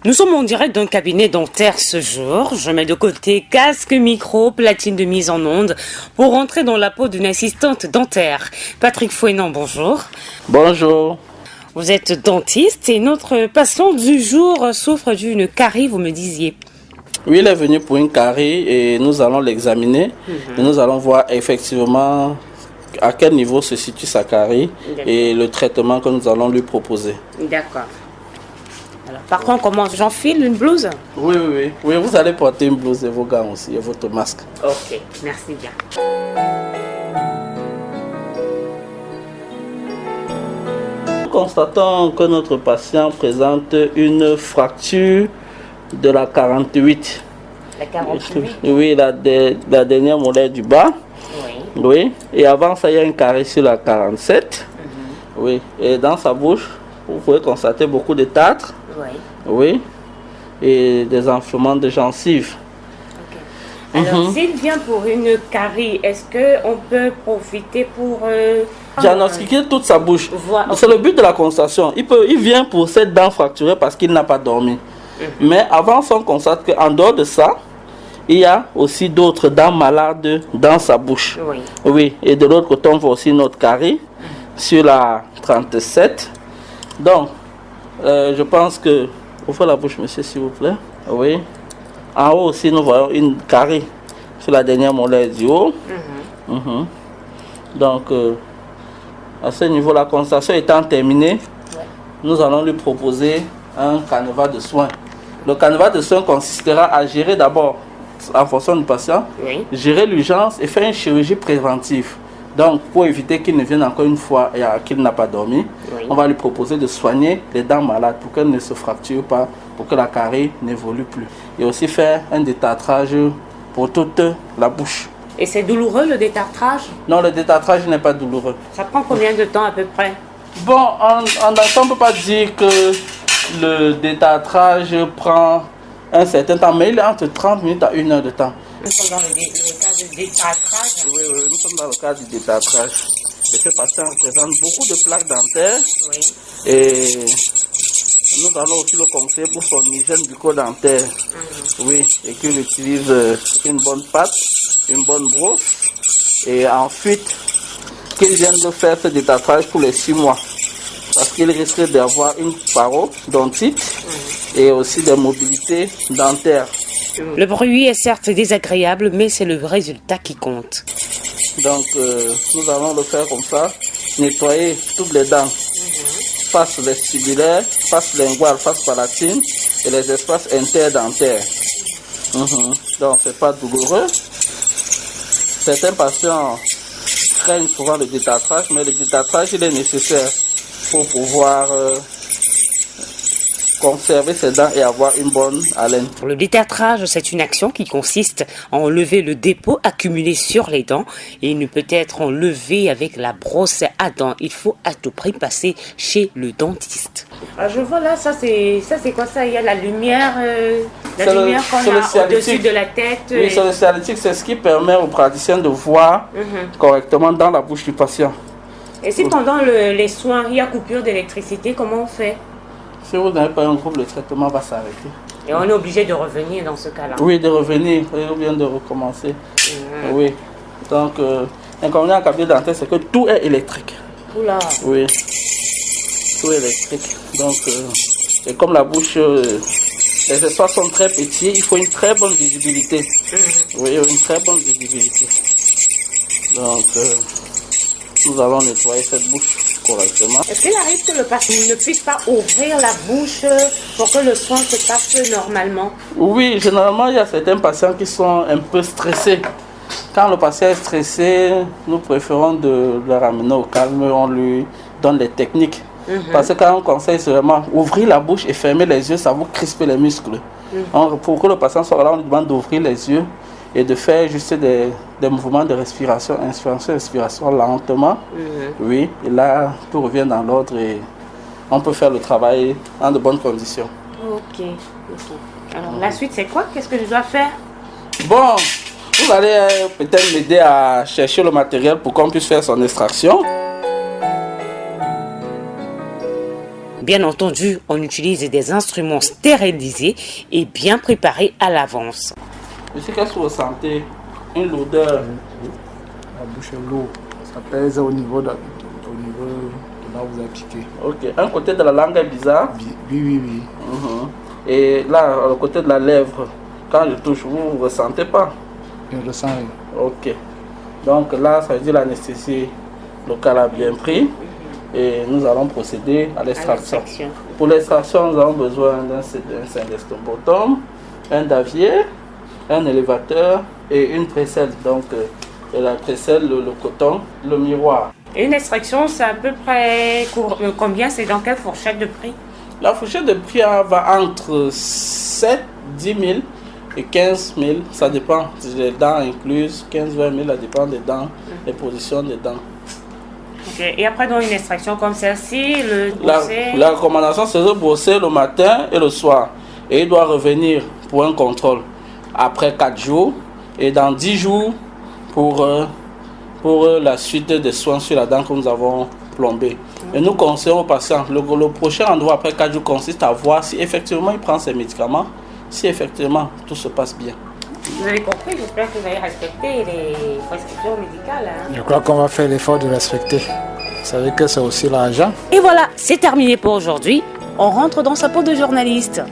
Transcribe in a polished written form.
Nous sommes en direct d'un cabinet dentaire ce jour. Je mets de côté casque, micro, platine de mise en onde pour rentrer dans la peau d'une assistante dentaire. Patrick Fouenant, bonjour. Bonjour. Vous êtes dentiste et notre patient du jour souffre d'une carie, vous me disiez. Oui, il est venu pour une carie et nous allons l'examiner. Et nous allons voir effectivement à quel niveau se situe sa carie et le traitement que nous allons lui proposer. D'accord. Alors, par contre, comment j'enfile une blouse? Oui, vous allez porter une blouse et vos gants aussi et votre masque. Ok, merci bien. Nous constatons que notre patient présente une fracture de la 48. La 48? Oui, la dernière molaire du bas. Oui. Oui, et avant ça, il y a une carie sur la 47. Oui, et dans sa bouche, vous pouvez constater beaucoup de tartres. Oui. Oui, et des enflements de gencives. Okay. Alors, s'il vient pour une carie, est-ce qu'on peut profiter pour... diagnostiquer toute sa bouche. Okay. C'est le but de la constatation. Il vient pour cette dent fracturée parce qu'il n'a pas dormi. Mais avant ça, on constate qu'en dehors de ça, il y a aussi d'autres dents malades dans sa bouche. Oui. Oui, et de l'autre côté, on voit aussi notre carie sur la 37. Donc, je pense que... Ouvrez la bouche, monsieur, s'il vous plaît. Oui. En haut aussi, nous voyons une carie sur la dernière molaire du haut. Donc, à ce niveau, la constatation étant terminée, nous allons lui proposer un canevas de soins. Le canevas de soins consistera à gérer d'abord, en fonction du patient, gérer l'urgence et faire une chirurgie préventive. Donc, pour éviter qu'il ne vienne encore une fois et qu'il n'a pas dormi, on va lui proposer de soigner les dents malades pour qu'elles ne se fracturent pas, pour que la carie n'évolue plus. Et aussi faire un détartrage pour toute la bouche. Et c'est douloureux le détartrage? Non, le détartrage n'est pas douloureux. Ça prend combien de temps à peu près? Bon, on ne peut pas dire que le détartrage prend un certain temps, mais il est entre 30 minutes à 1 heure de temps. Nous sommes dans le cas du détartrage. Oui, nous sommes dans le cas du détartrage. Et ce patient présente beaucoup de plaques dentaires. Et nous allons aussi le conseiller pour son hygiène bucco-dentaire. Oui, et qu'il utilise une bonne pâte, une bonne brosse. Et ensuite, qu'il vienne de faire ce détartrage pour les 6 mois. Parce qu'il risque d'avoir une parodontite et aussi des mobilités dentaires. Le bruit est certes désagréable, mais c'est le résultat qui compte. Donc, nous allons le faire comme ça, nettoyer toutes les dents, face vestibulaire, face linguale, face palatine et les espaces interdentaires. Donc, c'est pas douloureux. Certains patients craignent souvent le détartrage, mais le détartrage, il est nécessaire pour pouvoir conserver ses dents et avoir une bonne haleine. Le détartrage, c'est une action qui consiste à enlever le dépôt accumulé sur les dents et il ne peut être enlevé avec la brosse à dents. Il faut à tout prix passer chez le dentiste. Je vois là, ça c'est quoi ça? Il y a la lumière, qu'on a au-dessus de la tête. Oui, c'est le cialytique, c'est ce qui permet aux praticiens de voir correctement dans la bouche du patient. Et si pendant les soins, il y a coupure d'électricité, comment on fait? Si vous n'avez pas un groupe, le traitement va s'arrêter. Et on est obligé de revenir dans ce cas-là? Oui, de revenir, ou bien de recommencer. Oui. Donc, l'inconvénient en cabinet dentaire, c'est que tout est électrique. Oula. Oui. Tout est électrique. Donc, et comme la bouche, les espaces sont très petits, il faut une très bonne visibilité. Oui, une très bonne visibilité. Donc, nous allons nettoyer cette bouche correctement. Est-ce qu'il arrive que le patient ne puisse pas ouvrir la bouche pour que le soin se passe normalement? Oui, généralement, il y a certains patients qui sont un peu stressés. Quand le patient est stressé, nous préférons de le ramener au calme, on lui donne les techniques. Parce que quand on conseille seulement ouvrir la bouche et fermer les yeux, ça vous crispe les muscles. Pour que le patient soit là, on lui demande d'ouvrir les yeux et de faire juste des mouvements de respiration, inspiration, expiration lentement. Oui, et là, tout revient dans l'ordre et on peut faire le travail dans de bonnes conditions. Ok. Alors, la suite, c'est quoi? Qu'est-ce que je dois faire? Bon, vous allez peut-être m'aider à chercher le matériel pour qu'on puisse faire son extraction. Bien entendu, on utilise des instruments stérilisés et bien préparés à l'avance. Monsieur, qu'est-ce que vous ressentez? Une lourdeur? La bouche est lourde. Ça pèse au niveau de là où vous avez piqué. Ok. Un côté de la langue est bizarre? Oui. Et là, le côté de la lèvre, quand je touche, vous ne ressentez pas? Je ne ressens rien. Ok. Donc là, ça veut dire l'anesthésie locale a bien pris. Et nous allons procéder à l'extraction. Pour l'extraction, nous avons besoin d'un syndesmobotome, un davier, un élévateur et une précelle. Donc, la précelle, le coton, le miroir. Et une extraction, c'est à peu près combien? C'est dans quelle fourchette de prix? La fourchette de prix va entre 7, 10 000 et 15 000. Ça dépend des dents incluses. 15, 20 000, ça dépend des dents, des positions des dents. Okay. Et après, dans une extraction comme celle-ci, la recommandation, c'est de brosser le matin et le soir. Et il doit revenir pour un contrôle après 4 jours. Et dans 10 jours pour la suite des soins sur la dent que nous avons plombée. Et nous conseillons aux patients, le prochain endroit après 4 jours consiste à voir si effectivement il prend ses médicaments, si effectivement tout se passe bien. Vous avez compris, j'espère que vous avez respecté les prescriptions médicales. Je crois qu'on va faire l'effort de respecter. Vous savez que c'est aussi l'argent. Et voilà, c'est terminé pour aujourd'hui. On rentre dans sa peau de journaliste.